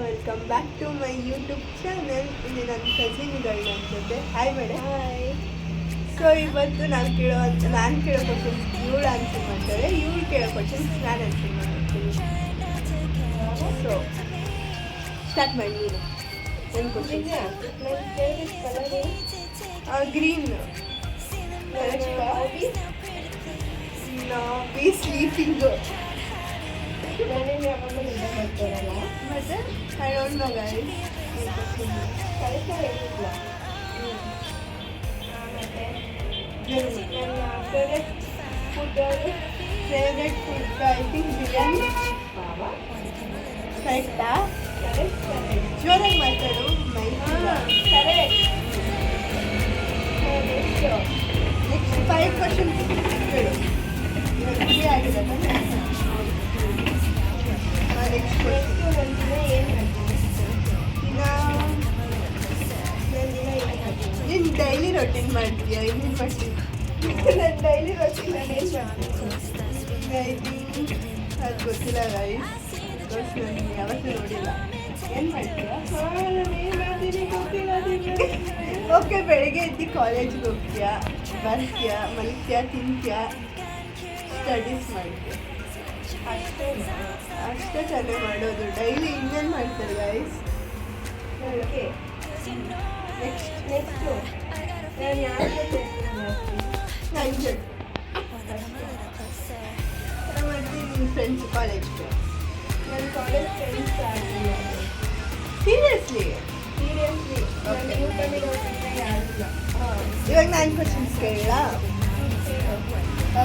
Welcome back to my YouTube channel. ಇಲ್ಲಿ ನನ್ನ ಕಸಿನ್ಗಳು ನನ್ನ ಜೊತೆ ಹಾಯ್ ಮೇಡಮ್. ಹಾಯ್. ಸೊ ಇವತ್ತು ನಾನು ಕೇಳೋ ಕ್ವಶನ್ಸ್ ಇವಳು ಆನ್ಸರ್ ಮಾಡ್ತಾರೆ, ಇವಳು ಕೇಳೋ ಕ್ವಶನ್ಸ್ ನಾನು ಆನ್ಸರ್ ಮಾಡ್ತೀನಿ. ಸೊ ಸ್ಟಾರ್ಟ್ ಮಾಡಿ ನೀನು. ಏನು ಕ್ವಶನ್? ನನ್ನ favourite colour green. Be sleeping. ನಾನೇನು ಯಾವಾಗಲೂ ನಿದ್ದೆ ಮಾಡ್ತಾರಲ್ಲ ಮತ್ತೆ ಐ ಡೋಂಟ್ ನೋ ಗೈಸ್. ಕರೆಕ್ಟಾಗಿ ಹೇಳಿಲ್ಲ. ಮತ್ತು ನನ್ನ favourite food I think biryani. ಕರೆಕ್ಟಾ? ಕರೆಕ್ಟ್ ಜೋರಾಗಿ ಮಾತಾಡು. ಕರೆಕ್ಟ್. ನೆಕ್ಸ್ಟ್ 5 ಕ್ವಶನ್ಸ್ ಕೇಳು. ಫ್ರೀ ಆಗಿದೆ ನೆಕ್ಸ್ಟ್ ಒಂದು ದಿನ ಏನು ನೀನು ಡೈಲಿ ರೊಟೀನ್ ಮಾಡ್ತೀಯಾ? ಇನ್ನೇನು ಮಾಡ್ತೀಯ? ನನ್ನ ಡೈಲಿ ರೊಟೀನ್ ನಾನು ಏನು ಮಾಡ್ತೀನಿ? ಅದು ಗೊತ್ತಿಲ್ಲ ಗೈಸ್, ಬಿಕಾಸ್ ನಾನು ಯಾವತ್ತೂ ನೋಡಿಲ್ಲ. ಏನು ಮಾಡ್ತೀಯಾ? ನಾನು ಏನು ಮಾಡ್ತೀನಿ ಗೊತ್ತಿಲ್ಲ. ಓಕೆ, ಬೆಳಿಗ್ಗೆ ಎದ್ದು ಕಾಲೇಜ್ಗೆ ಹೋಗ್ತೀಯಾ, ಬರ್ತೀಯಾ, ಮಲಗ್ತೀಯಾ, ತಿಂತೀಯಾ, ಸ್ಟಡೀಸ್ ಮಾಡ್ತೀಯ, ಅಷ್ಟೇ ತಾನೇ ಮಾಡೋದು. ಡೈಲಿ ಇನ್ನೇನು ಮಾಡ್ತಾರೆ ಗೈಸ್? ಓಕೆ. ನೆಕ್ಸ್ಟು ನಾನು ಯಾವ ಜೊತೆ ನನ್ನ ಜೊತೆ ಮಾಡ್ತೀನಿ. ನಿಮ್ಮ ಫ್ರೆಂಡ್ಸ್ ಕಾಲೇಜ್ಗೆ? ನನ್ನ ಕಾಲೇಜ್ ಫ್ರೆಂಡ್ಸ್ ಆಗಿಲ್ಲ. ಸೀರಿಯಸ್ಲಿ? ಸೀರಿಯಸ್ಲಿ ನಾನು ನೀವು ಬಂದಿರೋದ್ರಿಂದ ಯಾರಿಲ್ಲ. ಇವಾಗ ನಾನು ಕ್ವಶನ್ಸ್ ಕೇಳ.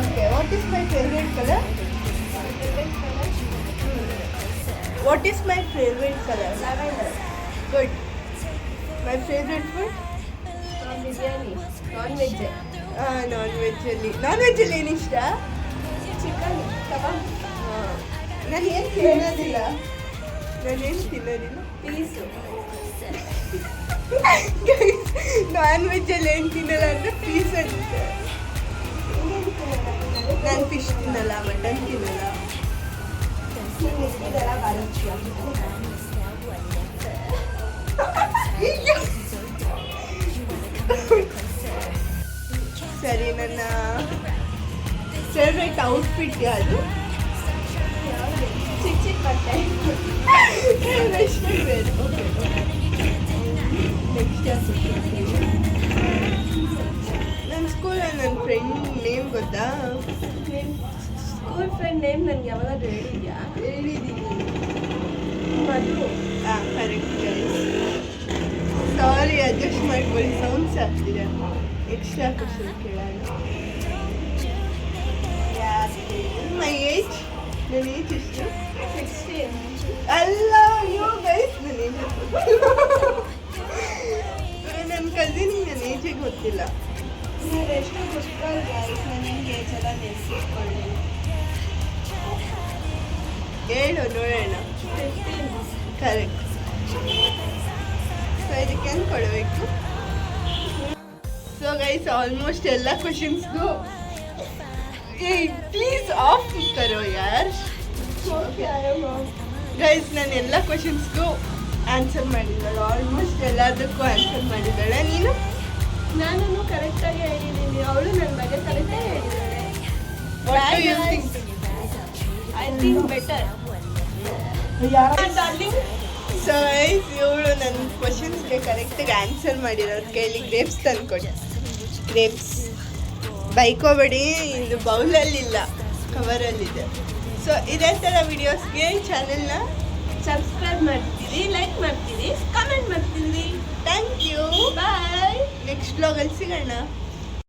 Okay, what is my favourite colour? What is my favourite colour? Lavender. Good. My favourite food? Biryani. Non veg. Non ವೆಜ್ಜಲ್ಲಿ ಏನು ಇಷ್ಟ? ಚಿಕನ್ ಕಬಾಬ್. ನಾನೇನು ತಿನ್ನೋದಿಲ್ಲ. ಪೀಸು. ನಾನ್ ವೆಜ್ಜಲ್ಲಿ ಏನು ತಿನ್ನಲ್ಲ ಅಂದರೆ ಪೀಸ್ ಅಂತ. ನಾನು ಫಿಶ್ ತಿನ್ನಲ್ಲ, ಮಟನ್ ತಿನ್ನಲ್ಲ. ಇದೆಲ್ಲ ಬಾರಿಸ್ತೀಯ? ಸರಿ, ನನ್ನ ಫೇವ್ರೆಟ್ ಔಟ್ಫಿಟ್ ಯಾವುದು? ಚಿಕ್ಕ ಚಿಕ್ಕ ಬಟ್ಟೆ. Western wear. ಓಕೆ. ನೆಕ್ಸ್ಟ್ ನನ್ನ ಸ್ಕೂಲಲ್ಲಿ ನನ್ನ ಫ್ರೆಂಡ್ ನೇಮ್ ಗೊತ್ತಾ? ಸ್ಕೂಲ್ ಫ್ರೆಂಡ್ ನೇಮ್ ನನಗೆ ಯಾವಾಗಾದ್ರೂ ಹೇಳಿದ್ಯಾ? ಹೇಳಿದ್ದೀನಿ. Madhu. Correct guys. Sorry, adjust ಮಾಡ್ಕೊಳ್ಳಿ, ಸೌಂಡ್ಸ್ ಆಗ್ತಿದೆ. ಎಕ್ಸ್ಟ್ರಾ ಕ್ವಶನ್ ಕೇಳೋಣ. My age? ನನ್ನ ಏಜ್ ಎಷ್ಟು? 16. ಅಲ್ಲ, ಅಯ್ಯೋ ಗೈಸ್, ನನ್ನ ಏಜ್ ನನ್ನ ಕಸಿನಿಗೆ ನನ್ನ ಏಜೇ ಗೊತ್ತಿಲ್ಲ. ನೀವು ಎಷ್ಟು ಗೊತ್ತಲ್ಲ ಗೈಸ್, ನಾನು ಹೆಂಗೆ ಏಜ್ ಎಲ್ಲ ನೆನೆಸಿಟ್ಕೊಳ್ಳಿ. ಹೇಳು ನೋಡೋಣ. 15. ಕರೆಕ್ಟ್. ಸೊ ಇದಕ್ಕೆ ಏನು ಕೊಡಬೇಕು? ಸೊ ಗೈಸ್, ಆಲ್ಮೋಸ್ಟ್ ಎಲ್ಲ ಕ್ವಶನ್ಸ್ಗೂ ಪ್ಲೀಸ್ ಆಫ್ ಕರೋ ಯಾರ್. ಗೈಸ್, ನಾನು ಎಲ್ಲ ಕ್ವಶನ್ಸ್ಗೂ ಆನ್ಸರ್ ಮಾಡಿದ್ದಾಳೆ. ಆಲ್ಮೋಸ್ಟ್ ಎಲ್ಲದಕ್ಕೂ ಆನ್ಸರ್ ಮಾಡಿದ್ದಾಳೆ. ನೀನು? ನಾನು ಕರೆಕ್ಟಾಗಿ ಹೇಳಿದ್ದೀನಿ, ಅವಳು ನನ್ನ ಬಗ್ಗೆ ಕರೆಕ್ಟಾಗಿ ಹೇಳಿದ್ದಾಳೆ. What do you think? I think better. Darling. So guys, ಇವಳು ನನ್ನ ಕ್ವಶನ್ಸ್ಗೆ ಕರೆಕ್ಟಾಗಿ ಆನ್ಸರ್ ಮಾಡಿರೋರು ಕೇಳಿ ಗ್ರೇಪ್ಸ್ ತಂದ್ಕೊಡಿ. ಗ್ರೇಪ್ಸ್ ಬೈಕೋಬೇಡಿ, ಇದು ಬೌಲಲ್ಲಿಲ್ಲ, ಕವರಲ್ಲಿದೆ. ಸೊ ಇದೇ ಥರ ವಿಡಿಯೋಸ್ಗೆ ಚಾನೆಲ್ನ ಸಬ್ಸ್ಕ್ರೈಬ್ ಮಾಡ್ತೀರಿ, ಲೈಕ್ ಮಾಡ್ತೀರಿ, ಕಮೆಂಟ್ ಮಾಡ್ತೀರಿ. Thank you. ಬಾಯ್. ನೆಕ್ಸ್ಟ್ ಬ್ಲಾಗಲ್ಲಿ ಸಿಗೋಣ.